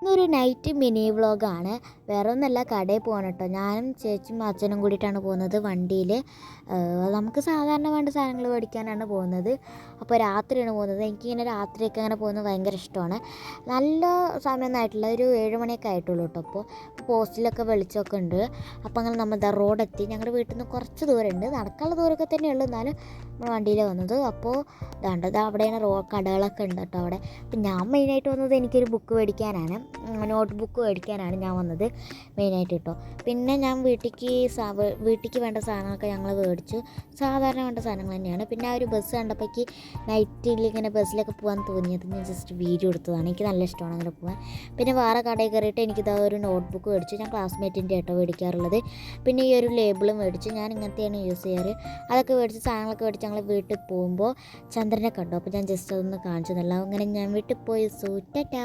ഇന്നൊരു night mini വ്ളോഗാണ്. വേറെ ഒന്നുമല്ല, കടയിൽ പോകണം കേട്ടോ. ഞാനും ചേച്ചിയും അച്ഛനും കൂടിയിട്ടാണ് പോകുന്നത് വണ്ടിയിൽ. നമുക്ക് സാധാരണ വേണ്ട സാധനങ്ങൾ മേടിക്കാനാണ് പോകുന്നത്. അപ്പോൾ രാത്രിയാണ് പോകുന്നത്. എനിക്കിങ്ങനെ രാത്രിയൊക്കെ അങ്ങനെ പോകുന്നത് ഭയങ്കര ഇഷ്ടമാണ്. നല്ല സമയമൊന്നും ആയിട്ടില്ല, ഒരു 7 മണിയൊക്കെ ആയിട്ടുള്ളൂ കേട്ടോ. അപ്പോൾ പോസ്റ്റിലൊക്കെ വെളിച്ചമൊക്കെ ഉണ്ട്. അപ്പോൾ അങ്ങനെ നമ്മൾ റോഡെത്തി. ഞങ്ങളുടെ വീട്ടിൽ നിന്ന് കുറച്ച് ദൂരമുണ്ട്, നടക്കാനുള്ള ദൂരമൊക്കെ തന്നെയുള്ളൂ, എന്നാലും നമ്മൾ വണ്ടിയിലാണ് വന്നത്. അപ്പോൾ ദാണ്ടത് അവിടെയാണ് കടകളൊക്കെ ഉണ്ട് കേട്ടോ അവിടെ. അപ്പം ഞാൻ മെയിനായിട്ട് വന്നത് എനിക്കൊരു ബുക്ക് മേടിക്കാനാണ്, നോട്ട് ബുക്ക് മേടിക്കാനാണ് ഞാൻ വന്നത് മെയിനായിട്ട് കേട്ടോ. പിന്നെ ഞാൻ വീട്ടിലേക്ക് വേണ്ട സാധനങ്ങളൊക്കെ ഞങ്ങൾ മേടിച്ചു. സാധാരണ വേണ്ട സാധനങ്ങൾ തന്നെയാണ്. പിന്നെ ആ ഒരു ബസ് കണ്ടപ്പോഴേക്ക് നൈറ്റിൽ ഇങ്ങനെ ബസ്സിലൊക്കെ പോകാൻ തോന്നിയത് ഞാൻ ജസ്റ്റ് വീഡിയോ എടുത്തതാണ്. എനിക്ക് നല്ല ഇഷ്ടമാണ് അങ്ങനെ പോകാൻ. പിന്നെ വേറെ കടയിൽ കയറിയിട്ട് എനിക്കിതാ ഒരു നോട്ട് ബുക്ക് മേടിച്ചു. ഞാൻ ക്ലാസ്മേറ്റിൻ്റെ കേട്ടോ മേടിക്കാറുള്ളത്. പിന്നെ ഈ ഒരു ലേബിളും മേടിച്ചു. ഞാൻ ഇങ്ങനത്തെയാണ് യൂസ് ചെയ്യാറ്. അതൊക്കെ മേടിച്ച് സാധനങ്ങളൊക്കെ മേടിച്ച് ഞങ്ങൾ വീട്ടിൽ പോകുമ്പോൾ ചന്ദ്രനെ കണ്ടു. അപ്പോൾ ഞാൻ ജസ്റ്റ് അതൊന്ന് കാണിച്ചു തന്നല്ലോ. അങ്ങനെ ഞാൻ വീട്ടിൽ പോയി. ടാറ്റാ.